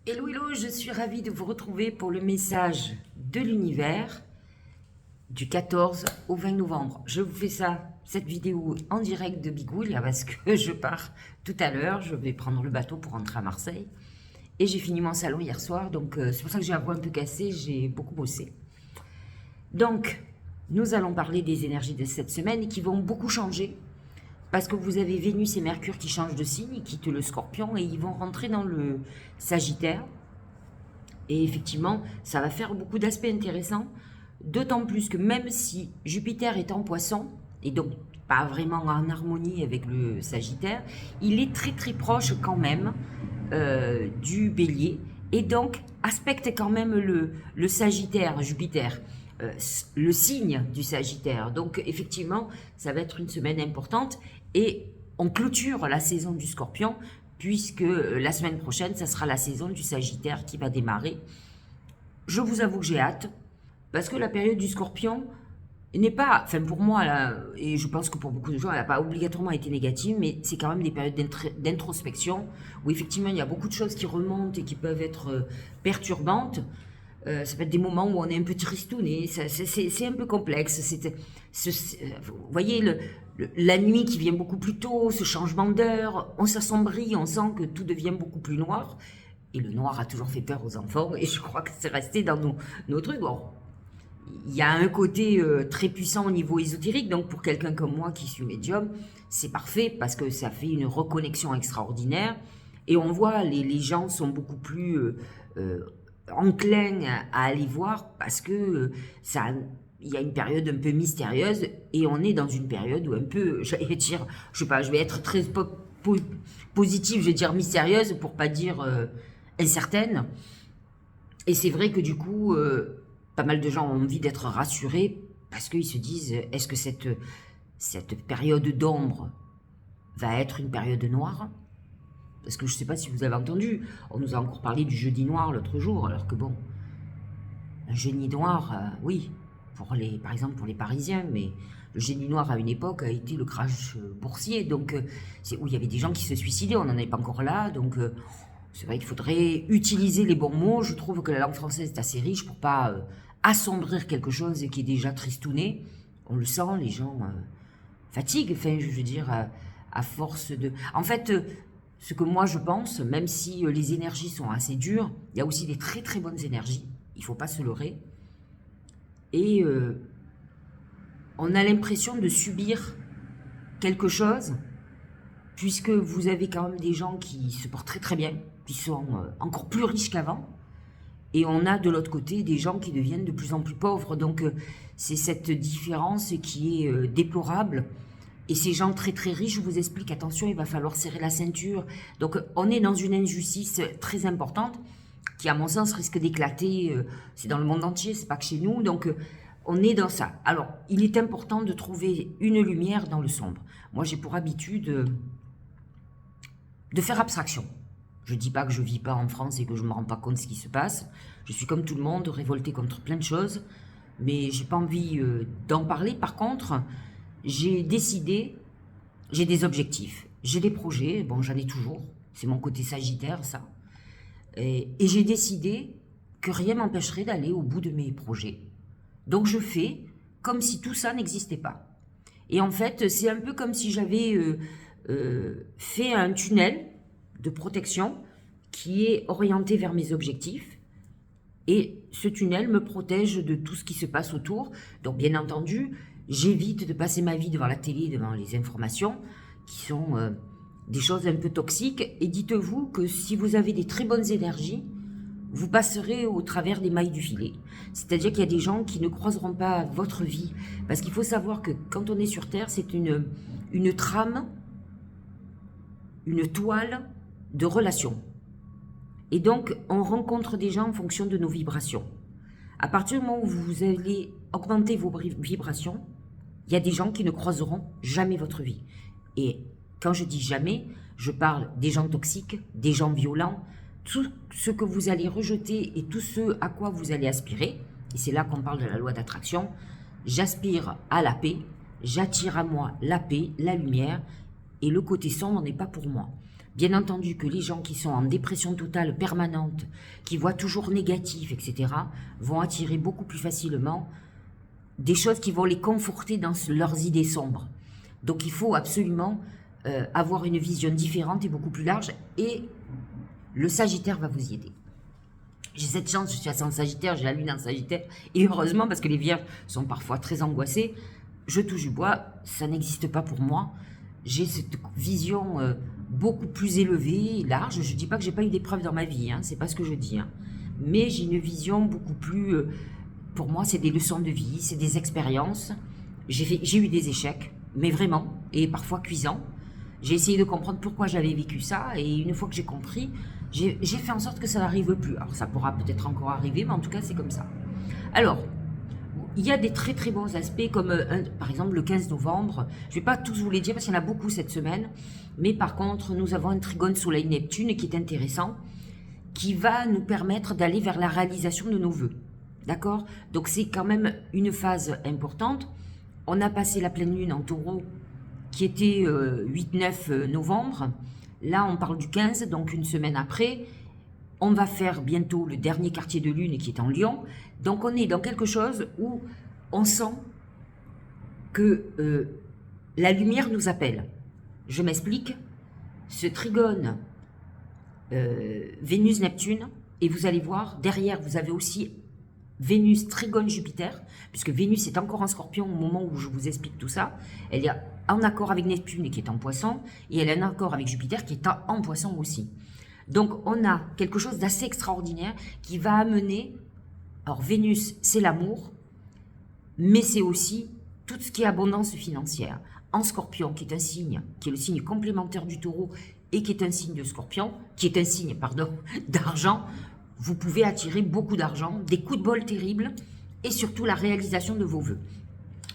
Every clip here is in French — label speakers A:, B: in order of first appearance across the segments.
A: Hello, hello, je suis ravie de vous retrouver pour le message de l'univers du 14 au 20 novembre. Je vous fais cette vidéo en direct de Bigouille parce que je pars tout à l'heure. Je vais prendre le bateau pour rentrer à Marseille. Et j'ai fini mon salon hier soir, donc c'est pour ça que j'ai la voix un peu cassée, j'ai beaucoup bossé. Donc, nous allons parler des énergies de cette semaine qui vont beaucoup changer. Parce que vous avez Vénus et Mercure qui changent de signe, ils quittent le Scorpion et ils vont rentrer dans le Sagittaire. Et effectivement, ça va faire beaucoup d'aspects intéressants, d'autant plus que même si Jupiter est en Poisson, et donc pas vraiment en harmonie avec le Sagittaire, il est très très proche quand même du Bélier, et donc aspecte quand même le Sagittaire, Jupiter, le signe du Sagittaire. Donc effectivement, ça va être une semaine importante, et on clôture la saison du Scorpion, puisque la semaine prochaine, ça sera la saison du Sagittaire qui va démarrer. Je vous avoue que j'ai hâte, parce que la période du Scorpion n'est pas, enfin pour moi, là, et je pense que pour beaucoup de gens, elle n'a pas obligatoirement été négative, mais c'est quand même des périodes d'introspection, où effectivement il y a beaucoup de choses qui remontent et qui peuvent être perturbantes. Ça peut être des moments où on est un peu tristouné, c'est un peu complexe. Vous voyez, la nuit qui vient beaucoup plus tôt, ce changement d'heure, on s'assombrit, on sent que tout devient beaucoup plus noir. Et le noir a toujours fait peur aux enfants, et je crois que c'est resté dans nos trucs. Bon, il y a un côté très puissant au niveau ésotérique, donc pour quelqu'un comme moi qui suis médium, c'est parfait parce que ça fait une reconnexion extraordinaire. Et on voit, les gens sont beaucoup plus enclins à aller voir parce que il y a une période un peu mystérieuse et on est dans une période où un peu, j'allais dire, je sais pas, je vais être très positive, je vais dire mystérieuse pour pas dire incertaine. Et c'est vrai que du coup, pas mal de gens ont envie d'être rassurés parce qu'ils se disent, est-ce que cette période d'ombre va être une période noire? Parce que je ne sais pas si vous avez entendu, on nous a encore parlé du jeudi noir l'autre jour, alors que bon, un jeudi noir, oui, par exemple pour les Parisiens, mais le jeudi noir à une époque a été le crash boursier, donc c'est où il y avait des gens qui se suicidaient, on n'en est pas encore là, donc c'est vrai qu'il faudrait utiliser les bons mots. Je trouve que la langue française est assez riche pour pas assombrir quelque chose qui est déjà tristouné. On le sent, les gens fatiguent, enfin je veux dire, à force de... En fait, ce que moi je pense, même si les énergies sont assez dures, il y a aussi des très très bonnes énergies, il ne faut pas se leurrer. Et on a l'impression de subir quelque chose, puisque vous avez quand même des gens qui se portent très très bien, qui sont encore plus riches qu'avant, et on a de l'autre côté des gens qui deviennent de plus en plus pauvres. Donc c'est cette différence qui est déplorable. Et ces gens très très riches, je vous explique, attention, il va falloir serrer la ceinture. Donc on est dans une injustice très importante qui, à mon sens, risque d'éclater. C'est dans le monde entier, c'est pas que chez nous. Donc on est dans ça. Alors, il est important de trouver une lumière dans le sombre. Moi, j'ai pour habitude de faire abstraction. Je ne dis pas que je ne vis pas en France et que je ne me rends pas compte de ce qui se passe. Je suis comme tout le monde, révoltée contre plein de choses, mais je n'ai pas envie d'en parler. Par contre, j'ai décidé, j'ai des objectifs, j'ai des projets, bon j'en ai toujours, c'est mon côté sagittaire ça, et j'ai décidé que rien m'empêcherait d'aller au bout de mes projets. Donc je fais comme si tout ça n'existait pas. Et en fait, c'est un peu comme si j'avais fait un tunnel de protection qui est orienté vers mes objectifs. Et ce tunnel me protège de tout ce qui se passe autour. Donc bien entendu, j'évite de passer ma vie devant la télé, devant les informations, qui sont des choses un peu toxiques. Et dites-vous que si vous avez des très bonnes énergies, vous passerez au travers des mailles du filet. C'est-à-dire qu'il y a des gens qui ne croiseront pas votre vie. Parce qu'il faut savoir que quand on est sur Terre, c'est une trame, une toile de relations. Et donc, on rencontre des gens en fonction de nos vibrations. À partir du moment où vous allez augmenter vos vibrations, il y a des gens qui ne croiseront jamais votre vie. Et quand je dis jamais, je parle des gens toxiques, des gens violents, tout ce que vous allez rejeter et tout ce à quoi vous allez aspirer. Et c'est là qu'on parle de la loi d'attraction. J'aspire à la paix, j'attire à moi la paix, la lumière, et le côté sombre n'est pas pour moi. Bien entendu que les gens qui sont en dépression totale permanente, qui voient toujours négatif, etc., vont attirer beaucoup plus facilement des choses qui vont les conforter dans leurs idées sombres. Donc il faut absolument avoir une vision différente et beaucoup plus large, et le Sagittaire va vous y aider. J'ai cette chance, je suis ascendant Sagittaire, j'ai la lune en Sagittaire, et heureusement, parce que les vierges sont parfois très angoissées, je touche du bois, ça n'existe pas pour moi. J'ai cette vision beaucoup plus élevée, large. Je ne dis pas que j'ai pas eu d'épreuves dans ma vie, hein, c'est pas ce que je dis. Hein. Mais j'ai une vision beaucoup plus... pour moi, c'est des leçons de vie, c'est des expériences. J'ai eu des échecs, mais vraiment, et parfois cuisants. J'ai essayé de comprendre pourquoi j'avais vécu ça, et une fois que j'ai compris, j'ai fait en sorte que ça n'arrive plus. Alors ça pourra peut-être encore arriver, mais en tout cas c'est comme ça. Alors, il y a des très très bons aspects, comme par exemple le 15 novembre. Je ne vais pas tous vous les dire parce qu'il y en a beaucoup cette semaine, mais par contre nous avons un trigone Soleil-Neptune qui est intéressant, qui va nous permettre d'aller vers la réalisation de nos vœux. D'accord? Donc c'est quand même une phase importante. On a passé la pleine lune en Taureau qui était 8-9 novembre. Là, on parle du 15, donc une semaine après. On va faire bientôt le dernier quartier de lune qui est en Lion. Donc, on est dans quelque chose où on sent que la lumière nous appelle. Je m'explique. Ce trigone Vénus-Neptune, et vous allez voir, derrière, vous avez aussi Vénus trigone Jupiter, puisque Vénus est encore en Scorpion au moment où je vous explique tout ça. Elle est en accord avec Neptune qui est en Poisson, et elle est en accord avec Jupiter qui est en Poisson aussi. Donc on a quelque chose d'assez extraordinaire qui va amener, alors Vénus c'est l'amour, mais c'est aussi tout ce qui est abondance financière. En Scorpion, qui est un signe, qui est le signe complémentaire du Taureau, et qui est un signe de Scorpion, qui est un signe, pardon, d'argent, vous pouvez attirer beaucoup d'argent, des coups de bol terribles, et surtout la réalisation de vos vœux.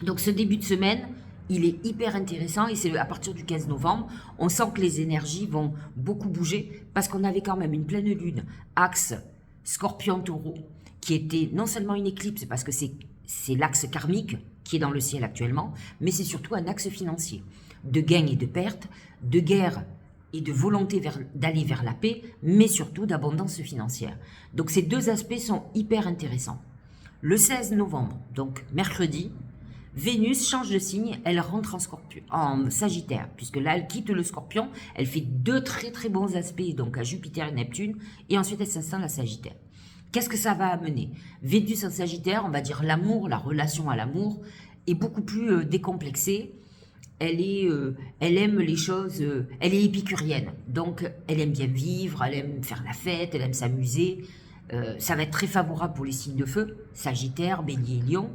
A: Donc ce début de semaine, il est hyper intéressant, et c'est à partir du 15 novembre, on sent que les énergies vont beaucoup bouger, parce qu'on avait quand même une pleine lune, axe Scorpion-Taureau, qui était non seulement une éclipse, parce que c'est l'axe karmique qui est dans le ciel actuellement, mais c'est surtout un axe financier, de gains et de pertes, de guerre et de volonté d'aller vers la paix, mais surtout d'abondance financière. Donc ces deux aspects sont hyper intéressants. Le 16 novembre, donc mercredi, Vénus change de signe, elle rentre en Sagittaire, puisque là elle quitte le Scorpion, elle fait deux très très bons aspects donc à Jupiter et Neptune, et ensuite elle s'installe à Sagittaire. Qu'est-ce que ça va amener? Vénus en Sagittaire, on va dire l'amour, la relation à l'amour, est beaucoup plus décomplexée. Elle aime les choses, elle est épicurienne, donc elle aime bien vivre, elle aime faire la fête, elle aime s'amuser. Ça va être très favorable pour les signes de feu, Sagittaire, Bélier, Lion,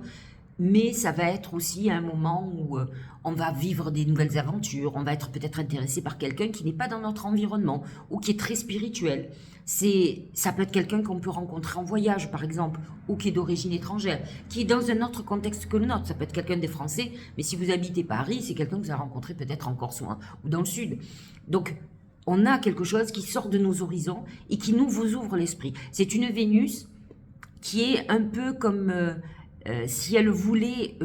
A: mais ça va être aussi un moment où on va vivre des nouvelles aventures, on va être peut-être intéressé par quelqu'un qui n'est pas dans notre environnement ou qui est très spirituel. Ça peut être quelqu'un qu'on peut rencontrer en voyage, par exemple, ou qui est d'origine étrangère, qui est dans un autre contexte que le nôtre. Ça peut être quelqu'un des Français, mais si vous habitez Paris, c'est quelqu'un que vous avez rencontré peut-être en Corse ou dans le Sud. Donc, on a quelque chose qui sort de nos horizons et qui nous vous ouvre l'esprit. C'est une Vénus qui est un peu comme si elle voulait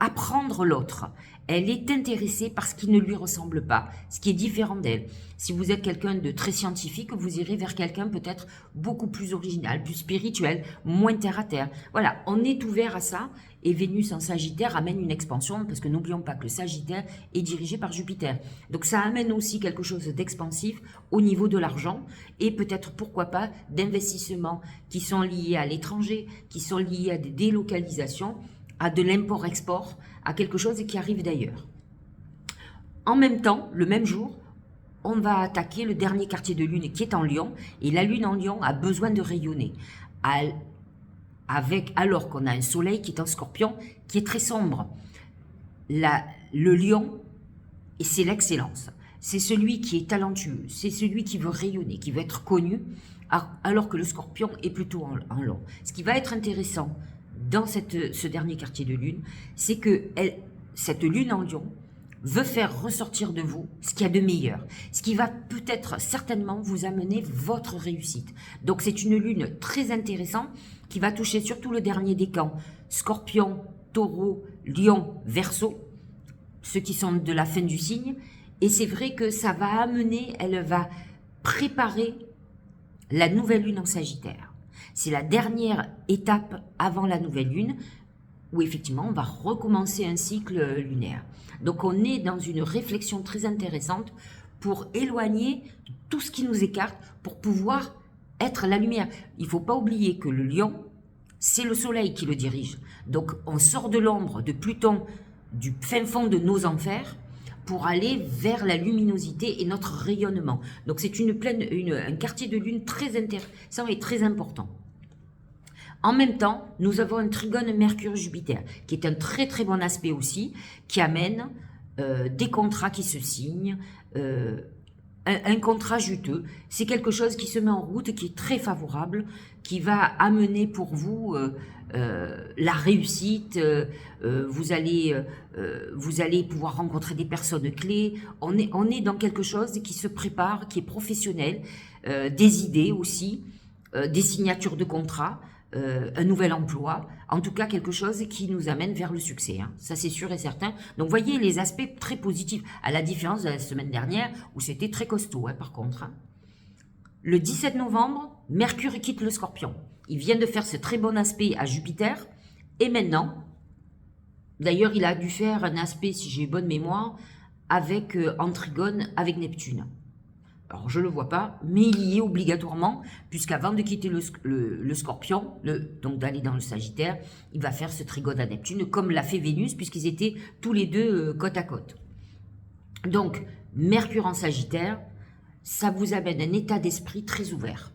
A: apprendre l'autre. Elle est intéressée par ce qui ne lui ressemble pas, ce qui est différent d'elle. Si vous êtes quelqu'un de très scientifique, vous irez vers quelqu'un peut-être beaucoup plus original, plus spirituel, moins terre à terre. Voilà, on est ouvert à ça, et Vénus en Sagittaire amène une expansion, parce que n'oublions pas que le Sagittaire est dirigé par Jupiter. Donc ça amène aussi quelque chose d'expansif au niveau de l'argent, et peut-être, pourquoi pas, d'investissements qui sont liés à l'étranger, qui sont liés à des délocalisations, à de l'import-export, à quelque chose qui arrive d'ailleurs. En même temps, le même jour, on va attaquer le dernier quartier de lune qui est en Lion, et la lune en Lion a besoin de rayonner, alors qu'on a un soleil qui est en Scorpion, qui est très sombre. Le Lion, c'est l'excellence, c'est celui qui est talentueux, c'est celui qui veut rayonner, qui veut être connu, alors que le Scorpion est plutôt en Lion. Ce qui va être intéressant dans ce dernier quartier de lune, c'est que cette lune en Lion veut faire ressortir de vous ce qu'il y a de meilleur, ce qui va peut-être certainement vous amener votre réussite. Donc c'est une lune très intéressante qui va toucher surtout le dernier décan, Scorpion, Taureau, Lion, Verseau, ceux qui sont de la fin du signe, Et c'est vrai que ça va amener, elle va préparer la nouvelle lune en Sagittaire. C'est la dernière étape avant la nouvelle lune où effectivement on va recommencer un cycle lunaire. Donc on est dans une réflexion très intéressante pour éloigner tout ce qui nous écarte pour pouvoir être la lumière. Il ne faut pas oublier que le lion, c'est le soleil qui le dirige. Donc on sort de l'ombre de Pluton, du fin fond de nos enfers, pour aller vers la luminosité et notre rayonnement. Donc c'est un quartier de lune très intéressant et très important. En même temps, nous avons un trigone Mercure-Jupiter, qui est un très très bon aspect aussi, qui amène des contrats qui se signent, un contrat juteux. C'est quelque chose qui se met en route, qui est très favorable, qui va amener pour vous la réussite. Vous allez pouvoir rencontrer des personnes clés. On est dans quelque chose qui se prépare, qui est professionnel, des idées aussi, des signatures de contrats. Un nouvel emploi, en tout cas quelque chose qui nous amène vers le succès, hein. Ça c'est sûr et certain. Donc voyez les aspects très positifs, à la différence de la semaine dernière où c'était très costaud, hein, par contre, hein. Le 17 novembre, Mercure quitte le Scorpion. Il vient de faire ce très bon aspect à Jupiter et maintenant, d'ailleurs il a dû faire un aspect, si j'ai bonne mémoire, avec en trigone avec Neptune. Alors, je ne le vois pas, mais il y est obligatoirement, puisqu'avant de quitter le Scorpion, donc d'aller dans le Sagittaire, il va faire ce trigone à Neptune, comme l'a fait Vénus, puisqu'ils étaient tous les deux côte à côte. Donc, Mercure en Sagittaire, ça vous amène un état d'esprit très ouvert.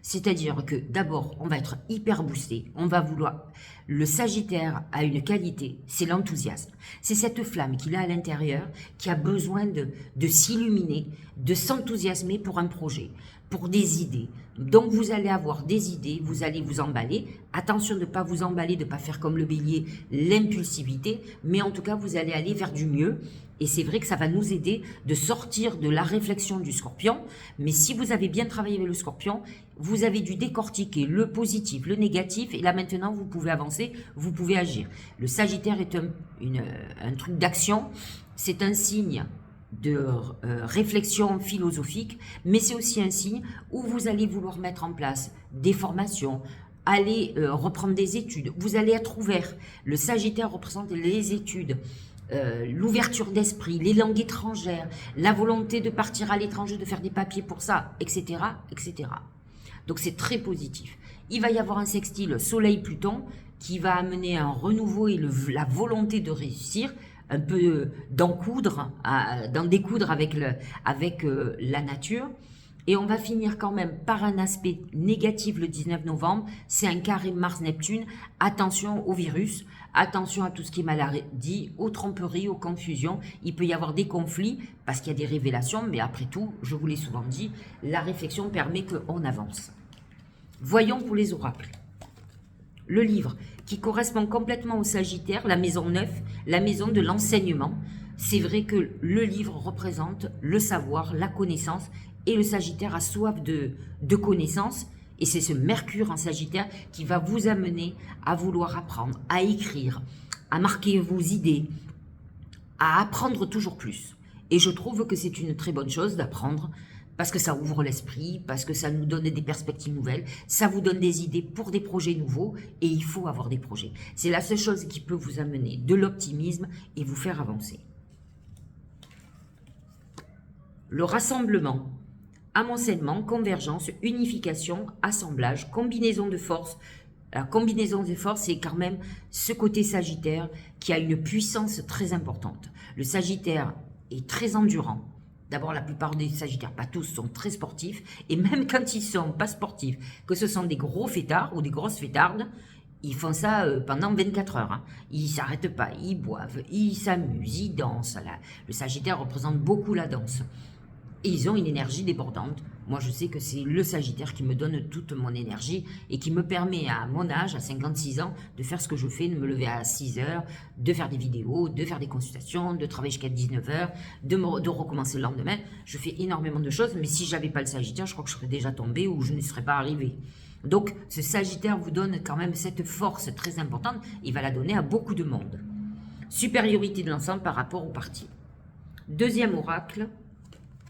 A: C'est-à-dire que d'abord, on va être hyper boosté, on va vouloir... Le Sagittaire a une qualité, c'est l'enthousiasme. C'est cette flamme qu'il a à l'intérieur qui a besoin de s'illuminer, de s'enthousiasmer pour un projet, pour des idées. Donc vous allez avoir des idées, vous allez vous emballer. Attention de ne pas vous emballer, de ne pas faire comme le bélier, l'impulsivité, mais en tout cas vous allez aller vers du mieux. Et c'est vrai que ça va nous aider de sortir de la réflexion du Scorpion. Mais si vous avez bien travaillé avec le Scorpion, vous avez dû décortiquer le positif, le négatif, et là maintenant vous pouvez avancer, vous pouvez agir. Le Sagittaire est un truc d'action, c'est un signe de réflexion philosophique, mais c'est aussi un signe où vous allez vouloir mettre en place des formations, aller reprendre des études, vous allez être ouvert. Le Sagittaire représente les études, l'ouverture d'esprit, les langues étrangères, la volonté de partir à l'étranger, de faire des papiers pour ça, etc., etc. Donc c'est très positif. Il va y avoir un sextile Soleil-Pluton qui va amener un renouveau et la volonté de réussir, un peu d'en découdre avec la nature. Et on va finir quand même par un aspect négatif le 19 novembre, c'est un carré Mars-Neptune. Attention au virus, attention à tout ce qui est maladie, aux tromperies, aux confusions. Il peut y avoir des conflits parce qu'il y a des révélations, mais après tout, je vous l'ai souvent dit, la réflexion permet qu'on avance. Voyons pour les oracles. Le livre qui correspond complètement au Sagittaire, la maison 9, la maison de l'enseignement. C'est vrai que le livre représente le savoir, la connaissance, et le Sagittaire a soif de connaissances, et c'est ce Mercure en Sagittaire qui va vous amener à vouloir apprendre, à écrire, à marquer vos idées, à apprendre toujours plus. Et je trouve que c'est une très bonne chose d'apprendre, parce que ça ouvre l'esprit, parce que ça nous donne des perspectives nouvelles, ça vous donne des idées pour des projets nouveaux, et il faut avoir des projets. C'est la seule chose qui peut vous amener de l'optimisme et vous faire avancer. Le rassemblement, amoncellement, convergence, unification, assemblage, combinaison de forces. La combinaison des forces, c'est quand même ce côté Sagittaire qui a une puissance très importante. Le Sagittaire est très endurant. D'abord, la plupart des Sagittaires, pas tous, sont très sportifs. Et même quand ils ne sont pas sportifs, que ce sont des gros fêtards ou des grosses fêtardes, ils font ça pendant 24 heures. Hein. Ils ne s'arrêtent pas, ils boivent, ils s'amusent, ils dansent. Le Sagittaire représente beaucoup la danse. Et ils ont une énergie débordante. Moi, je sais que c'est le Sagittaire qui me donne toute mon énergie et qui me permet, à mon âge, à 56 ans, de faire ce que je fais, de me lever à 6 heures, de faire des vidéos, de faire des consultations, de travailler jusqu'à 19 heures, de recommencer le lendemain. Je fais énormément de choses, mais si je n'avais pas le Sagittaire, je crois que je serais déjà tombée ou je ne serais pas arrivée. Donc, ce Sagittaire vous donne quand même cette force très importante. Il va la donner à beaucoup de monde. Supériorité de l'ensemble par rapport au parti. Deuxième oracle,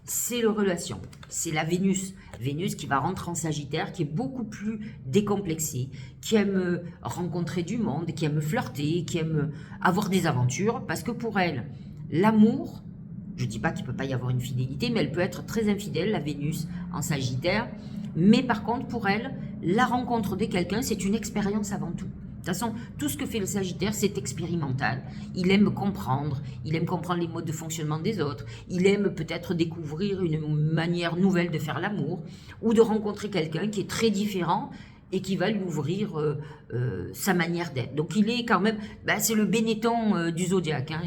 A: c'est le relation. C'est la Vénus. Vénus qui va rentrer en Sagittaire, qui est beaucoup plus décomplexée, qui aime rencontrer du monde, qui aime flirter, qui aime avoir des aventures. Parce que pour elle, l'amour, je ne dis pas qu'il ne peut pas y avoir une fidélité, mais elle peut être très infidèle, la Vénus en Sagittaire. Mais par contre, pour elle, la rencontre de quelqu'un, c'est une expérience avant tout. De toute façon, tout ce que fait le Sagittaire, c'est expérimental. Il aime comprendre les modes de fonctionnement des autres, il aime peut-être découvrir une manière nouvelle de faire l'amour, ou de rencontrer quelqu'un qui est très différent et qui va lui ouvrir sa manière d'être. Donc il est quand même, c'est le Benetton du zodiaque, hein.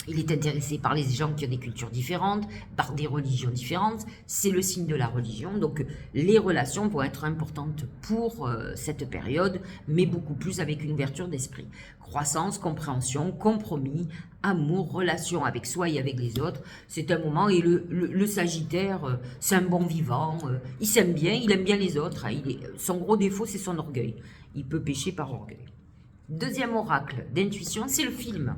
A: Il est intéressé par les gens qui ont des cultures différentes, par des religions différentes. C'est le signe de la religion. Donc, les relations vont être importantes pour cette période, mais beaucoup plus avec une ouverture d'esprit. Croissance, compréhension, compromis, amour, relation avec soi et avec les autres. C'est un moment, et le Sagittaire, c'est un bon vivant. Il s'aime bien, il aime bien les autres. Son gros défaut, c'est son orgueil. Il peut pécher par orgueil. Deuxième oracle d'intuition, c'est le film.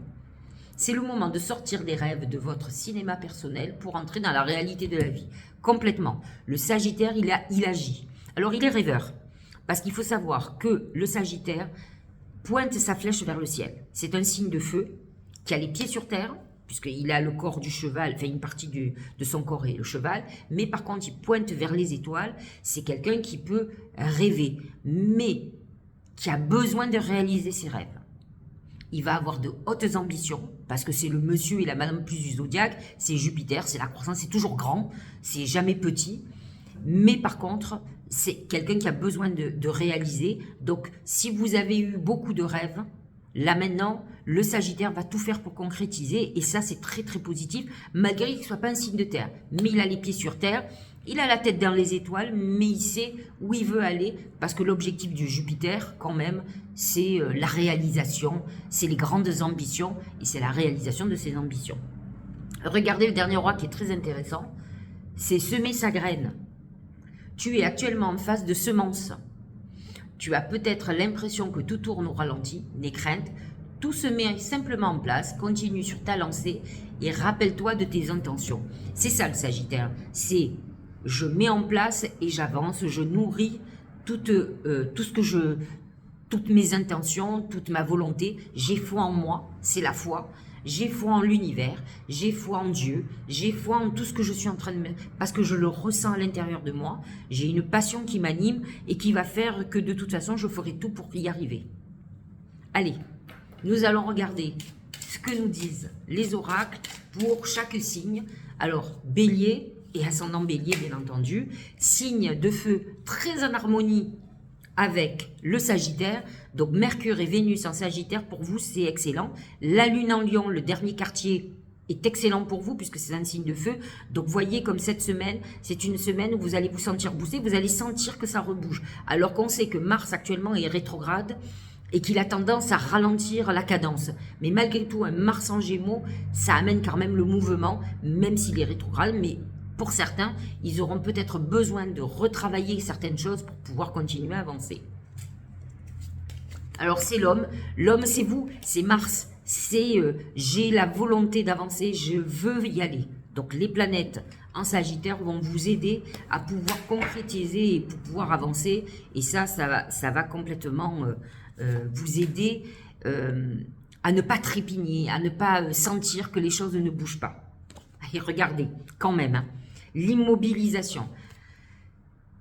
A: C'est le moment de sortir des rêves de votre cinéma personnel pour entrer dans la réalité de la vie. Complètement. Le Sagittaire, il agit. Alors, il est rêveur. Parce qu'il faut savoir que le Sagittaire pointe sa flèche vers le ciel. C'est un signe de feu qui a les pieds sur terre, puisqu'il a le corps du cheval, enfin une partie de son corps est le cheval, mais par contre, il pointe vers les étoiles. C'est quelqu'un qui peut rêver, mais qui a besoin de réaliser ses rêves. Il va avoir de hautes ambitions, parce que c'est le monsieur et la madame plus du zodiaque, c'est Jupiter, c'est la croissance, c'est toujours grand, c'est jamais petit. Mais par contre, c'est quelqu'un qui a besoin de réaliser. Donc, si vous avez eu beaucoup de rêves, là maintenant, le Sagittaire va tout faire pour concrétiser. Et ça, c'est très très positif, malgré qu'il ne soit pas un signe de terre. Mais il a les pieds sur terre. Il a la tête dans les étoiles, mais il sait où il veut aller, parce que l'objectif du Jupiter, quand même, c'est la réalisation, c'est les grandes ambitions, et c'est la réalisation de ces ambitions. Regardez le dernier roi qui est très intéressant, c'est semer sa graine. Tu es actuellement en phase de semence. Tu as peut-être l'impression que tout tourne au ralenti, n'aie crainte, tout se met simplement en place, continue sur ta lancée, et rappelle-toi de tes intentions. C'est ça le Sagittaire, c'est... Je mets en place et j'avance, je nourris toutes mes intentions, toute ma volonté. J'ai foi en moi, c'est la foi. J'ai foi en l'univers, j'ai foi en Dieu, j'ai foi en tout ce que je suis en train de mettre, parce que je le ressens à l'intérieur de moi. J'ai une passion qui m'anime et qui va faire que de toute façon, je ferai tout pour y arriver. Allez, nous allons regarder ce que nous disent les oracles pour chaque signe. Alors, Bélier et ascendant Bélier, bien entendu, signe de feu très en harmonie avec le Sagittaire. Donc, Mercure et Vénus en Sagittaire, pour vous, c'est excellent. La Lune en Lion, le dernier quartier, est excellent pour vous puisque c'est un signe de feu. Donc, voyez comme cette semaine, c'est une semaine où vous allez vous sentir boosté, vous allez sentir que ça rebouge. Alors qu'on sait que Mars actuellement est rétrograde et qu'il a tendance à ralentir la cadence. Mais malgré tout, un Mars en Gémeaux, ça amène quand même le mouvement, même s'il est rétrograde, mais pour certains, ils auront peut-être besoin de retravailler certaines choses pour pouvoir continuer à avancer. Alors c'est l'homme, c'est vous, c'est Mars, c'est j'ai la volonté d'avancer, je veux y aller. Donc les planètes en Sagittaire vont vous aider à pouvoir concrétiser et pour pouvoir avancer. Et ça va complètement vous aider à ne pas trépigner, à ne pas sentir que les choses ne bougent pas. Et regardez, quand même, hein, l'immobilisation,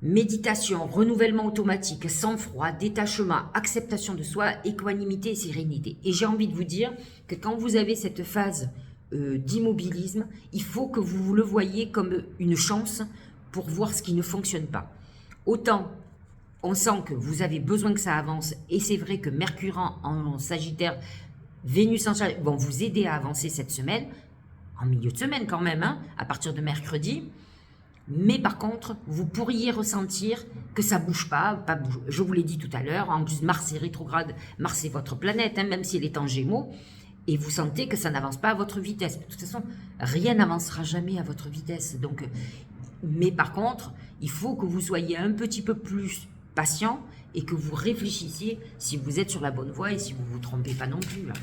A: méditation, renouvellement automatique, sang-froid, détachement, acceptation de soi, équanimité et sérénité. Et j'ai envie de vous dire que quand vous avez cette phase d'immobilisme, il faut que vous le voyez comme une chance pour voir ce qui ne fonctionne pas. Autant on sent que vous avez besoin que ça avance, et c'est vrai que Mercure en Sagittaire, Vénus en Sagittaire vont vous aider à avancer cette semaine, en milieu de semaine quand même, hein, à partir de mercredi. Mais par contre, vous pourriez ressentir que ça ne bouge pas. Je vous l'ai dit tout à l'heure, en plus Mars est rétrograde, Mars est votre planète, hein, même si elle est en Gémeaux, et vous sentez que ça n'avance pas à votre vitesse. De toute façon, rien n'avancera jamais à votre vitesse. Donc, mais par contre, il faut que vous soyez un petit peu plus patient et que vous réfléchissiez si vous êtes sur la bonne voie et si vous ne vous trompez pas non plus. Là.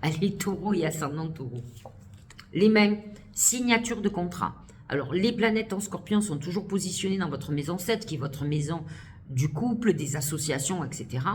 A: Allez, taureau et ascendant taureau. Les mains, signature de contrat. Alors, les planètes en Scorpion sont toujours positionnées dans votre maison 7, qui est votre maison du couple, des associations, etc.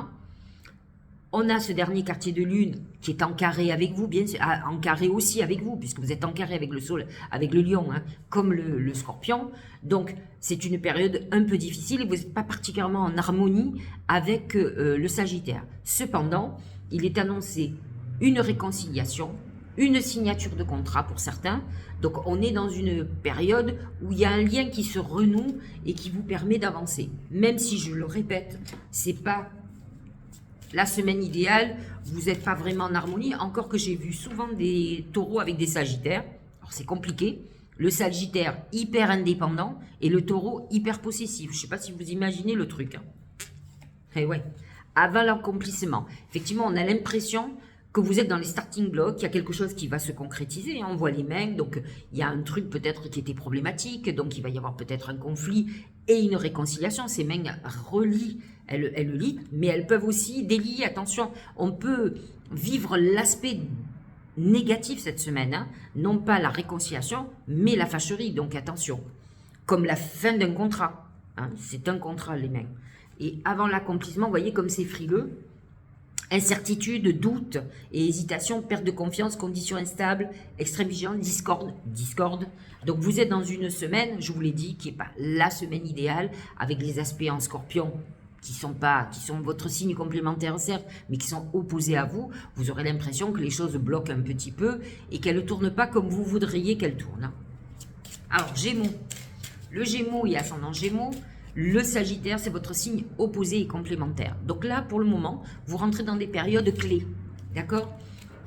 A: On a ce dernier quartier de lune qui est en carré avec vous, bien sûr, en carré aussi avec vous, puisque vous êtes en carré avec le sol, avec le lion, hein, comme le scorpion. Donc, c'est une période un peu difficile et vous n'êtes pas particulièrement en harmonie avec le Sagittaire. Cependant, il est annoncé une réconciliation, une signature de contrat pour certains. Donc, on est dans une période où il y a un lien qui se renoue et qui vous permet d'avancer. Même si, je le répète, c'est pas la semaine idéale, vous n'êtes pas vraiment en harmonie, encore que j'ai vu souvent des taureaux avec des sagittaires. Alors c'est compliqué. Le sagittaire hyper indépendant et le taureau hyper possessif. Je ne sais pas si vous imaginez le truc. Hein. Et ouais, avant l'accomplissement. Effectivement, on a l'impression que vous êtes dans les starting blocks, il y a quelque chose qui va se concrétiser, on voit les mains, donc il y a un truc peut-être qui était problématique, donc il va y avoir peut-être un conflit et une réconciliation. Ces mains relient, elles lient, mais elles peuvent aussi délier. Attention, on peut vivre l'aspect négatif cette semaine, hein, non pas la réconciliation, mais la fâcherie, donc attention. Comme la fin d'un contrat, hein, c'est un contrat les mains. Et avant l'accomplissement, vous voyez comme c'est frileux, incertitude, doute et hésitation, perte de confiance, conditions instables, extrême vigilance, discorde. Donc vous êtes dans une semaine, je vous l'ai dit, qui n'est pas la semaine idéale, avec les aspects en scorpion qui sont votre signe complémentaire certes, mais qui sont opposés à vous. Vous aurez l'impression que les choses bloquent un petit peu et qu'elles ne tournent pas comme vous voudriez qu'elles tournent. Alors Gémeaux, le Gémeaux et ascendant Gémeaux. Le Sagittaire, c'est votre signe opposé et complémentaire. Donc là, pour le moment, vous rentrez dans des périodes clés. D'accord ?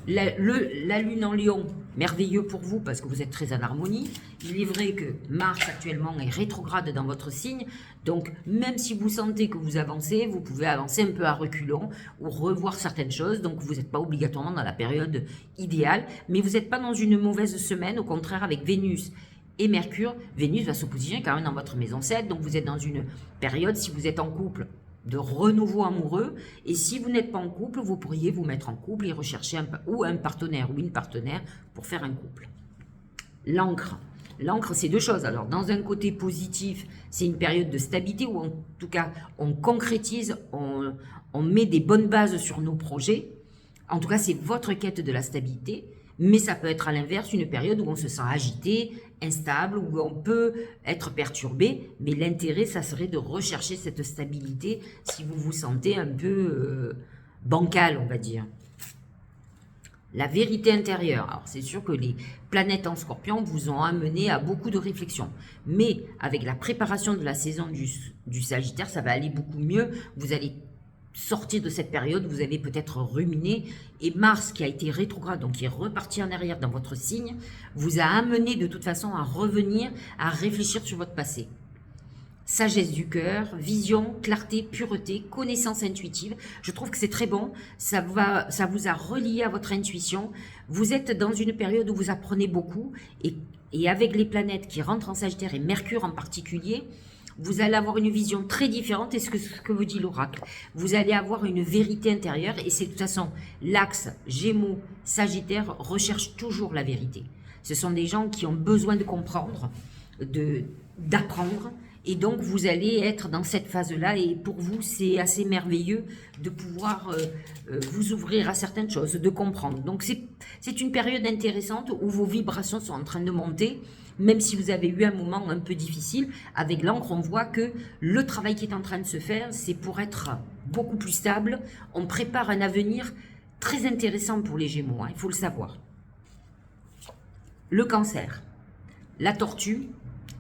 A: La Lune en Lion, merveilleux pour vous parce que vous êtes très en harmonie. Il est vrai que Mars actuellement est rétrograde dans votre signe. Donc, même si vous sentez que vous avancez, vous pouvez avancer un peu à reculons ou revoir certaines choses. Donc, vous n'êtes pas obligatoirement dans la période idéale. Mais vous n'êtes pas dans une mauvaise semaine. Au contraire, avec Vénus et Mercure, Vénus va s'oppositionner quand même dans votre maison 7, donc vous êtes dans une période, si vous êtes en couple, de renouveau amoureux, et si vous n'êtes pas en couple, vous pourriez vous mettre en couple et rechercher un partenaire ou une partenaire pour faire un couple. L'encre. L'encre, c'est deux choses. Alors, dans un côté positif, c'est une période de stabilité où, en tout cas, on concrétise, on met des bonnes bases sur nos projets. En tout cas, c'est votre quête de la stabilité. Mais ça peut être à l'inverse une période où on se sent agité, instable, où on peut être perturbé. Mais l'intérêt, ça serait de rechercher cette stabilité si vous vous sentez un peu bancal, on va dire. La vérité intérieure. Alors, c'est sûr que les planètes en Scorpion vous ont amené à beaucoup de réflexions. Mais avec la préparation de la saison du Sagittaire, ça va aller beaucoup mieux. Vous allez sortir de cette période, vous avez peut-être ruminé, et Mars qui a été rétrograde, donc qui est reparti en arrière dans votre signe, vous a amené de toute façon à revenir, à réfléchir sur votre passé. Sagesse du cœur, vision, clarté, pureté, connaissance intuitive. Je trouve que c'est très bon, ça vous a relié à votre intuition. Vous êtes dans une période où vous apprenez beaucoup, et avec les planètes qui rentrent en Sagittaire, et Mercure en particulier, vous allez avoir une vision très différente, et ce que vous dit l'oracle. Vous allez avoir une vérité intérieure, et c'est de toute façon, l'axe Gémeaux, Sagittaire recherche toujours la vérité. Ce sont des gens qui ont besoin de comprendre, d'apprendre, et donc vous allez être dans cette phase-là, et pour vous, c'est assez merveilleux de pouvoir vous ouvrir à certaines choses, de comprendre. Donc c'est une période intéressante où vos vibrations sont en train de monter, même si vous avez eu un moment un peu difficile. Avec l'encre, on voit que le travail qui est en train de se faire, c'est pour être beaucoup plus stable. On prépare un avenir très intéressant pour les Gémeaux, hein, il faut le savoir. Le Cancer, la tortue.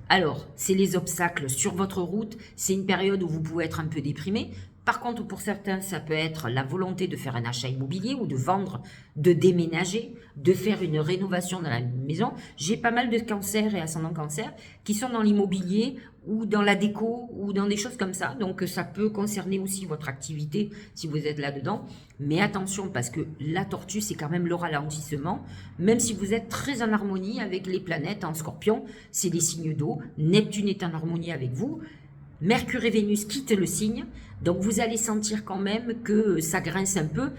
A: Alors, c'est les obstacles sur votre route, c'est une période où vous pouvez être un peu déprimé. Par contre, pour certains, ça peut être la volonté de faire un achat immobilier ou de vendre, de déménager, de faire une rénovation dans la maison. J'ai pas mal de cancers et ascendants cancer qui sont dans l'immobilier ou dans la déco ou dans des choses comme ça. Donc, ça peut concerner aussi votre activité si vous êtes là-dedans. Mais attention, parce que la tortue, c'est quand même le ralentissement. Même si vous êtes très en harmonie avec les planètes en Scorpion, c'est des signes d'eau. Neptune est en harmonie avec vous. Mercure et Vénus quittent le signe, donc vous allez sentir quand même que ça grince un peu.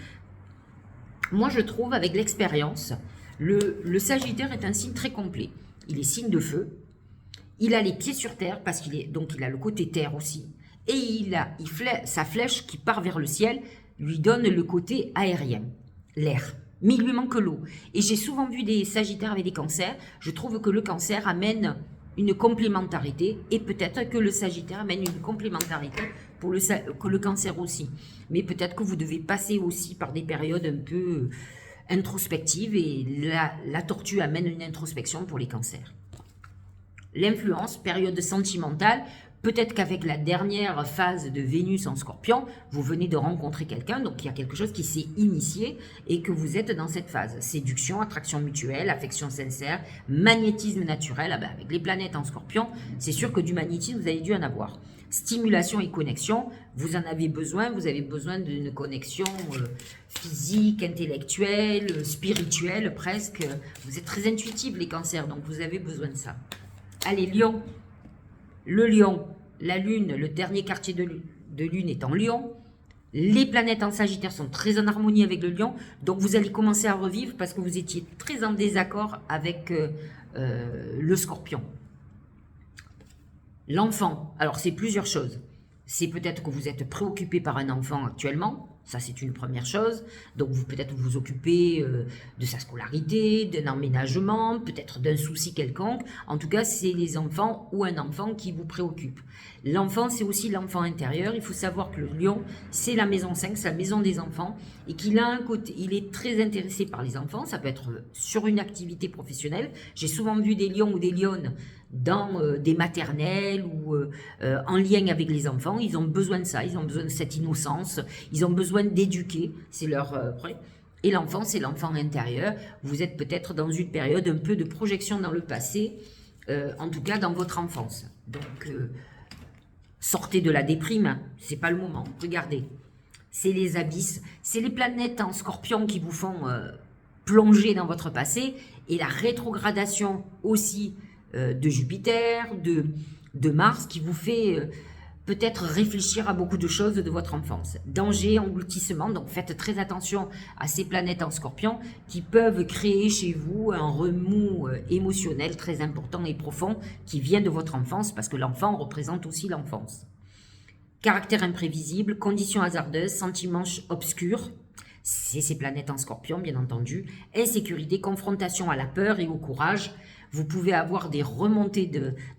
A: Moi, je trouve, avec l'expérience, Le Sagittaire est un signe très complet. Il est signe de feu. Il a les pieds sur terre parce il a le côté terre aussi. Et sa flèche qui part vers le ciel lui donne le côté aérien, l'air. Mais il lui manque l'eau. Et j'ai souvent vu des Sagittaires avec des cancers. Je trouve que le cancer amène une complémentarité et peut-être que le Sagittaire amène une complémentarité pour le cancer aussi. Mais peut-être que vous devez passer aussi par des périodes un peu introspectives et la tortue amène une introspection pour les cancers. L'influence, période sentimentale, peut-être qu'avec la dernière phase de Vénus en Scorpion, vous venez de rencontrer quelqu'un, donc il y a quelque chose qui s'est initié et que vous êtes dans cette phase. Séduction, attraction mutuelle, affection sincère, magnétisme naturel. Ah ben avec les planètes en Scorpion, c'est sûr que du magnétisme, vous avez dû en avoir. Stimulation et connexion, vous en avez besoin, vous avez besoin d'une connexion physique, intellectuelle, spirituelle presque. Vous êtes très intuitifs les cancers, donc vous avez besoin de ça. Allez, Lion. Le Lion, la Lune, le dernier quartier de Lune est en Lion. Les planètes en Sagittaire sont très en harmonie avec le Lion. Donc vous allez commencer à revivre parce que vous étiez très en désaccord avec le Scorpion. L'enfant, alors c'est plusieurs choses. C'est peut-être que vous êtes préoccupé par un enfant actuellement. Ça, c'est une première chose. Donc, vous peut-être vous occupez de sa scolarité, d'un emménagement, peut-être d'un souci quelconque. En tout cas, c'est les enfants ou un enfant qui vous préoccupe. L'enfant, c'est aussi l'enfant intérieur. Il faut savoir que le Lion, c'est la maison 5, c'est la maison des enfants. Et qu'il a un côté, il est très intéressé par les enfants. Ça peut être sur une activité professionnelle. J'ai souvent vu des lions ou des lionnes dans des maternelles ou en lien avec les enfants. Ils ont besoin de ça, ils ont besoin de cette innocence, ils ont besoin d'éduquer, c'est leur... et l'enfant, c'est l'enfant intérieur. Vous êtes peut-être dans une période un peu de projection dans le passé, en tout cas dans votre enfance. Donc, sortez de la déprime, hein, c'est pas le moment. Regardez, c'est les abysses, c'est les planètes en Scorpion qui vous font plonger dans votre passé, et la rétrogradation aussi de Jupiter, de Mars, qui vous fait peut-être réfléchir à beaucoup de choses de votre enfance. Danger, engloutissement, donc faites très attention à ces planètes en Scorpion qui peuvent créer chez vous un remous émotionnel très important et profond qui vient de votre enfance, parce que l'enfant représente aussi l'enfance. Caractère imprévisible, conditions hasardeuses, sentiments obscurs, c'est ces planètes en Scorpion, bien entendu. Insécurité, confrontation à la peur et au courage. Vous pouvez avoir des remontées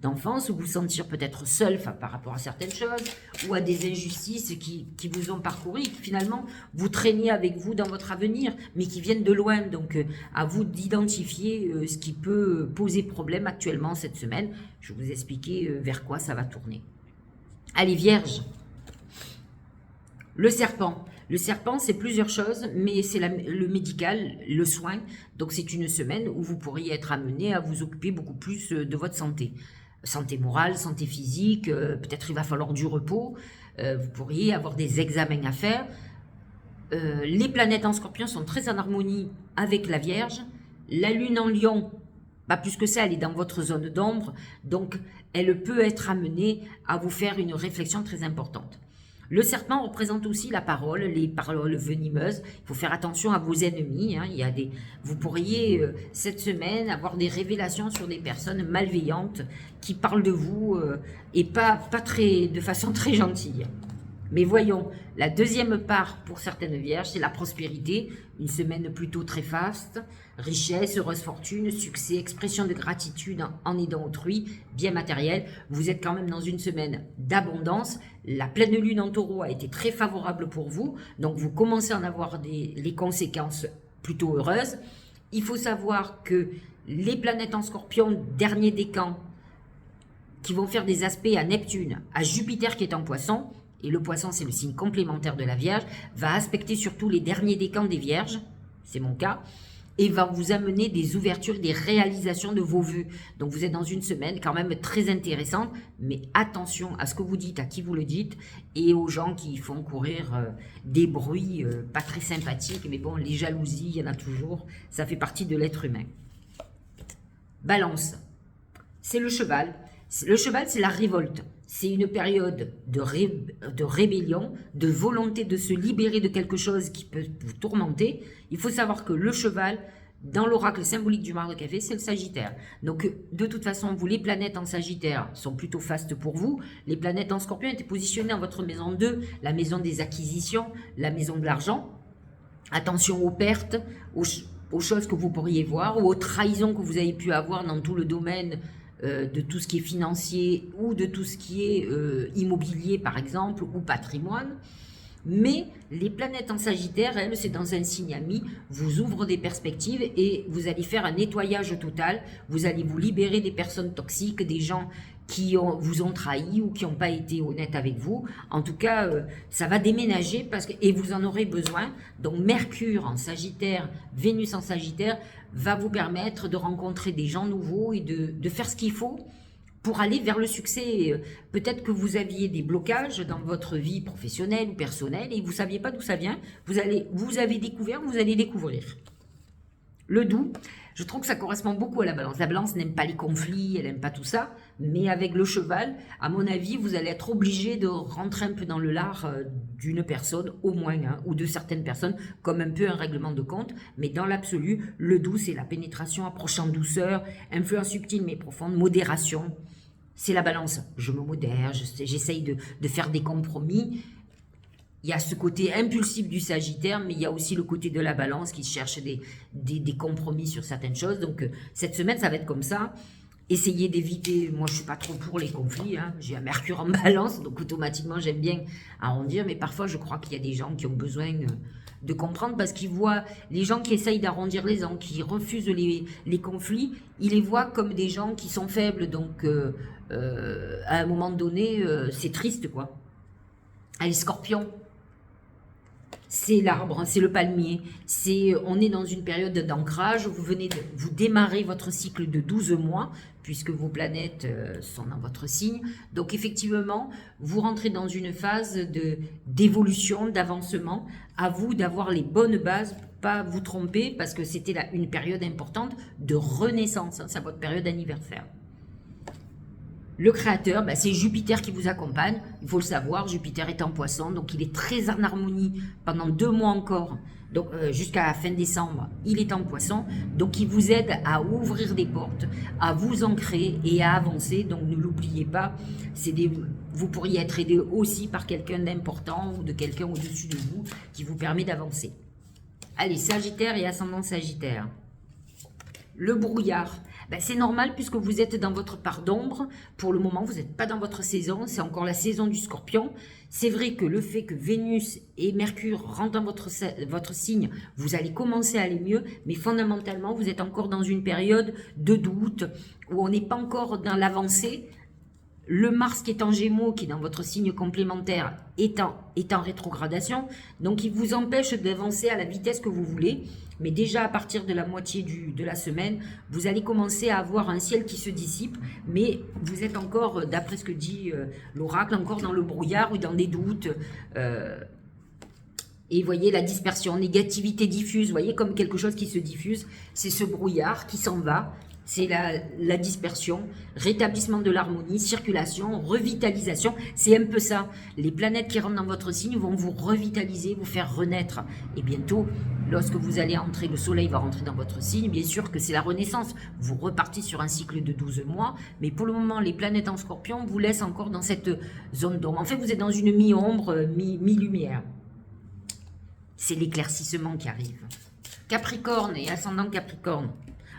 A: d'enfance ou vous sentir peut-être seul par rapport à certaines choses ou à des injustices qui vous ont parcouru et qui finalement vous traînez avec vous dans votre avenir, mais qui viennent de loin. Donc, à vous d'identifier ce qui peut poser problème actuellement cette semaine. Je vais vous expliquer vers quoi ça va tourner. Allez, Vierge. Le serpent. Le serpent, c'est plusieurs choses, mais c'est le médical, le soin. Donc, c'est une semaine où vous pourriez être amené à vous occuper beaucoup plus de votre santé. Santé morale, santé physique, peut-être il va falloir du repos. Vous pourriez avoir des examens à faire. Les planètes en Scorpion sont très en harmonie avec la Vierge. La Lune en Lion, pas plus que ça, elle est dans votre zone d'ombre. Donc, elle peut être amenée à vous faire une réflexion très importante. Le serpent représente aussi la parole, les paroles venimeuses. Il faut faire attention à vos ennemis. Hein. Vous pourriez, cette semaine, avoir des révélations sur des personnes malveillantes qui parlent de vous et de façon très gentille. Mais voyons, la deuxième part pour certaines vierges, c'est la prospérité. Une semaine plutôt très faste. Richesse, heureuse fortune, succès, expression de gratitude en aidant autrui, bien matériel. Vous êtes quand même dans une semaine d'abondance. La pleine lune en taureau a été très favorable pour vous. Donc vous commencez à en avoir les conséquences plutôt heureuses. Il faut savoir que les planètes en Scorpion, dernier décan, qui vont faire des aspects à Neptune, à Jupiter qui est en Poisson, et le Poisson c'est le signe complémentaire de la Vierge, va aspecter surtout les derniers décans des Vierges, c'est mon cas, et va vous amener des ouvertures, des réalisations de vos vœux. Donc vous êtes dans une semaine quand même très intéressante, mais attention à ce que vous dites, à qui vous le dites, et aux gens qui font courir des bruits pas très sympathiques, mais bon, les jalousies, il y en a toujours, ça fait partie de l'être humain. Balance, c'est le cheval. Le cheval, c'est la révolte. C'est une période de rébellion, de volonté de se libérer de quelque chose qui peut vous tourmenter. Il faut savoir que le cheval, Dans l'oracle symbolique du marc de café, c'est le Sagittaire. Donc, de toute façon, vous, les planètes en Sagittaire sont plutôt fastes pour vous. Les planètes en Scorpion étaient positionnées dans votre maison 2, la maison des acquisitions, la maison de l'argent. Attention aux pertes, aux choses que vous pourriez voir, ou aux trahisons que vous avez pu avoir dans tout le domaine de tout ce qui est financier ou de tout ce qui est immobilier, par exemple, ou patrimoine. Mais les planètes en Sagittaire, elles, c'est dans un signe ami, vous ouvrent des perspectives et vous allez faire un nettoyage total. Vous allez vous libérer des personnes toxiques, des gens qui vous ont trahi ou qui n'ont pas été honnêtes avec vous. En tout cas, ça va déménager et vous en aurez besoin. Donc Mercure en Sagittaire, Vénus en Sagittaire va vous permettre de rencontrer des gens nouveaux et de faire ce qu'il faut pour aller vers le succès. Peut-être que vous aviez des blocages dans votre vie professionnelle ou personnelle et vous ne saviez pas d'où ça vient. Vous avez découvert, vous allez découvrir. Le doux, je trouve que ça correspond beaucoup à la balance. La balance n'aime pas les conflits, elle n'aime pas tout ça. Mais avec le cheval, à mon avis, vous allez être obligé de rentrer un peu dans le lard d'une personne, au moins, hein, ou de certaines personnes, comme un peu un règlement de compte. Mais dans l'absolu, le doux, c'est la pénétration approchant douceur, influence subtile mais profonde, modération. C'est la balance. Je me modère, j'essaye de faire des compromis. Il y a ce côté impulsif du Sagittaire, mais il y a aussi le côté de la balance qui cherche des compromis sur certaines choses. Donc, cette semaine, ça va être comme ça. Essayez d'éviter, moi je ne suis pas trop pour les conflits, hein. J'ai un Mercure en balance, donc automatiquement j'aime bien arrondir, mais parfois je crois qu'il y a des gens qui ont besoin de comprendre parce qu'ils voient les gens qui essayent d'arrondir les angles, qui refusent les conflits, ils les voient comme des gens qui sont faibles, donc à un moment donné, c'est triste quoi. Allez, Scorpion. C'est l'arbre, c'est le palmier, on est dans une période d'ancrage, vous démarrez votre cycle de 12 mois, puisque vos planètes sont dans votre signe. Donc effectivement, vous rentrez dans une phase d'évolution, d'avancement. À vous d'avoir les bonnes bases, pour pas vous tromper, parce que c'était une période importante de renaissance, hein, c'est votre période anniversaire. Le créateur, c'est Jupiter qui vous accompagne. Il faut le savoir, Jupiter est en poisson, donc il est très en harmonie pendant 2 mois encore. Donc jusqu'à la fin décembre, il est en poisson. Donc il vous aide à ouvrir des portes, à vous ancrer et à avancer. Donc ne l'oubliez pas, vous pourriez être aidé aussi par quelqu'un d'important ou de quelqu'un au-dessus de vous qui vous permet d'avancer. Allez, Sagittaire et ascendant Sagittaire. Le brouillard. C'est normal puisque vous êtes dans votre part d'ombre. Pour le moment, vous n'êtes pas dans votre saison. C'est encore la saison du Scorpion. C'est vrai que le fait que Vénus et Mercure rentrent dans votre signe, vous allez commencer à aller mieux. Mais fondamentalement, vous êtes encore dans une période de doute où on n'est pas encore dans l'avancée. Le Mars qui est en Gémeaux, qui est dans votre signe complémentaire, est en rétrogradation. Donc, il vous empêche d'avancer à la vitesse que vous voulez. Mais déjà, à partir de la moitié de la semaine, vous allez commencer à avoir un ciel qui se dissipe. Mais vous êtes encore, d'après ce que dit l'oracle, encore dans le brouillard ou dans des doutes. Et vous voyez la dispersion, négativité diffuse. Vous voyez comme quelque chose qui se diffuse. C'est ce brouillard qui s'en va. C'est la dispersion, rétablissement de l'harmonie, circulation, revitalisation. C'est un peu ça. Les planètes qui rentrent dans votre signe vont vous revitaliser, vous faire renaître. Et bientôt, lorsque vous allez entrer, le soleil va rentrer dans votre signe, bien sûr que c'est la renaissance. Vous repartez sur un cycle de 12 mois. Mais pour le moment, les planètes en Scorpion vous laissent encore dans cette zone d'ombre. En fait, vous êtes dans une mi-ombre, mi-lumière. C'est l'éclaircissement qui arrive. Capricorne et ascendant Capricorne.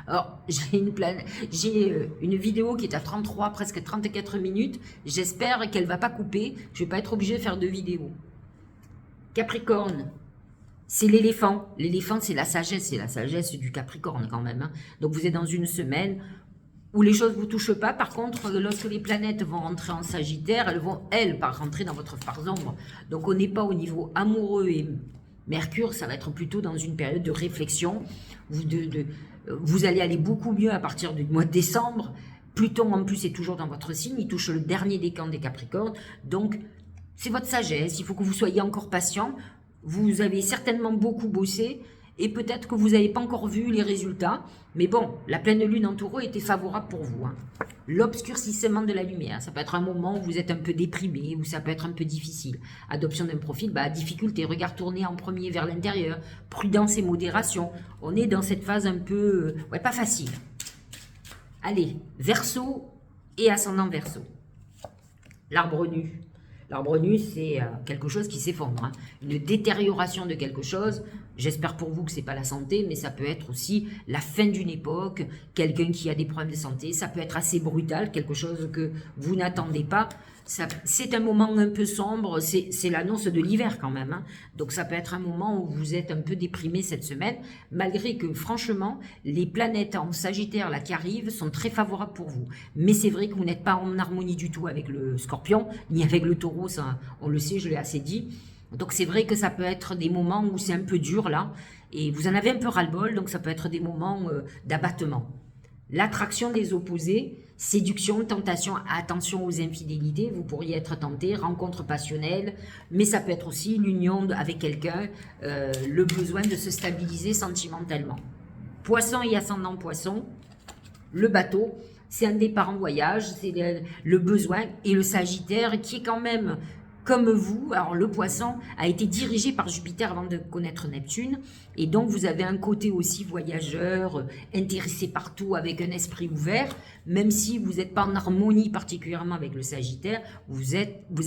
A: Alors, j'ai une vidéo qui est à 33, presque 34 minutes. J'espère qu'elle ne va pas couper. Je ne vais pas être obligée de faire 2 vidéos. Capricorne, c'est l'éléphant. L'éléphant, c'est la sagesse du Capricorne quand même. Hein. Donc, vous êtes dans une semaine où les choses ne vous touchent pas. Par contre, lorsque les planètes vont rentrer en Sagittaire, elles vont, rentrer dans votre phare d'ombre. Donc, on n'est pas au niveau amoureux et Mercure, ça va être plutôt dans une période de réflexion. Vous allez aller beaucoup mieux à partir du mois de décembre. Pluton, en plus, est toujours dans votre signe. Il touche le dernier décan des Capricornes. Donc, c'est votre sagesse. Il faut que vous soyez encore patient. Vous avez certainement beaucoup bossé. Et peut-être que vous n'avez pas encore vu les résultats. Mais bon, la pleine lune en taureau était favorable pour vous. Hein. l'obscurcissement de la lumière. Ça peut être un moment où vous êtes un peu déprimé, où ça peut être un peu difficile. Adoption d'un profil, difficulté, regard tourné en premier vers l'intérieur, prudence et modération. On est dans cette phase un peu, pas facile. Allez, Verseau et ascendant Verseau. L'arbre nu. L'arbre nu, c'est quelque chose qui s'effondre, hein. Une détérioration de quelque chose. J'espère pour vous que ce n'est pas la santé, mais ça peut être aussi la fin d'une époque, quelqu'un qui a des problèmes de santé. Ça peut être assez brutal, quelque chose que vous n'attendez pas. C'est un moment un peu sombre, c'est l'annonce de l'hiver quand même, hein. Donc ça peut être un moment où vous êtes un peu déprimé cette semaine, malgré que franchement, les planètes en Sagittaire là, qui arrivent sont très favorables pour vous. Mais c'est vrai que vous n'êtes pas en harmonie du tout avec le Scorpion, ni avec le Taureau, ça, on le sait, je l'ai assez dit. Donc c'est vrai que ça peut être des moments où c'est un peu dur là, et vous en avez un peu ras-le-bol, donc ça peut être des moments d'abattement. L'attraction des opposés, séduction, tentation, attention aux infidélités, vous pourriez être tenté, rencontre passionnelle, mais ça peut être aussi l'union avec quelqu'un, le besoin de se stabiliser sentimentalement. Poisson et ascendant Poisson, le bateau, c'est un départ en voyage, c'est le besoin, et le Sagittaire qui est quand même comme vous. Alors le Poisson a été dirigé par Jupiter avant de connaître Neptune, et donc vous avez un côté aussi voyageur, intéressé partout, avec un esprit ouvert, même si vous n'êtes pas en harmonie particulièrement avec le Sagittaire, vous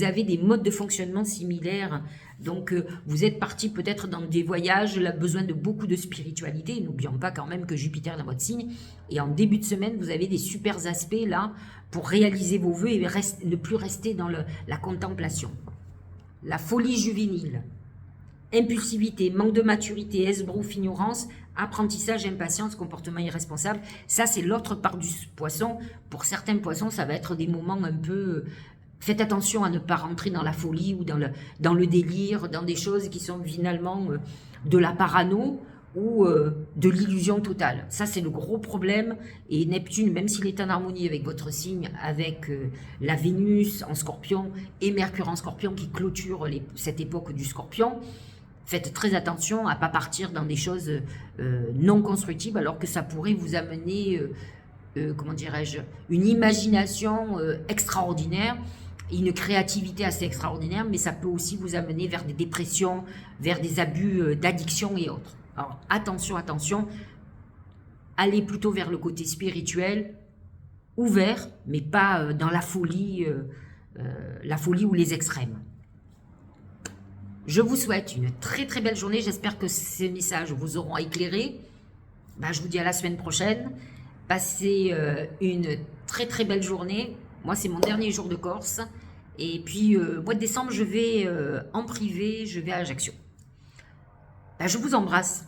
A: avez des modes de fonctionnement similaires, donc vous êtes parti peut-être dans des voyages, le besoin de beaucoup de spiritualité. N'oublions pas quand même que Jupiter est dans votre signe, et en début de semaine vous avez des super aspects là pour réaliser vos vœux et ne plus rester dans la contemplation. La folie juvénile, impulsivité, manque de maturité, esbrouf, ignorance, apprentissage, impatience, comportement irresponsable. Ça, c'est l'autre part du Poisson. Pour certains Poissons, ça va être des moments un peu... Faites attention à ne pas rentrer dans la folie ou dans le délire, dans des choses qui sont finalement de la parano ou de l'illusion totale. Ça, c'est le gros problème. Et Neptune, même s'il est en harmonie avec votre signe, avec la Vénus en Scorpion et Mercure en Scorpion qui clôture cette époque du Scorpion, faites très attention à ne pas partir dans des choses non constructives, alors que ça pourrait vous amener, comment dirais-je, une imagination extraordinaire, une créativité assez extraordinaire, mais ça peut aussi vous amener vers des dépressions, vers des abus d'addiction et autres. Alors attention, attention, allez plutôt vers le côté spirituel, ouvert, mais pas dans la folie ou les extrêmes. Je vous souhaite une très très belle journée, j'espère que ces messages vous auront éclairé. Je vous dis à la semaine prochaine, passez une très très belle journée. Moi c'est mon dernier jour de Corse, et puis mois de décembre je vais en privé, je vais à Ajaccio. Je vous embrasse.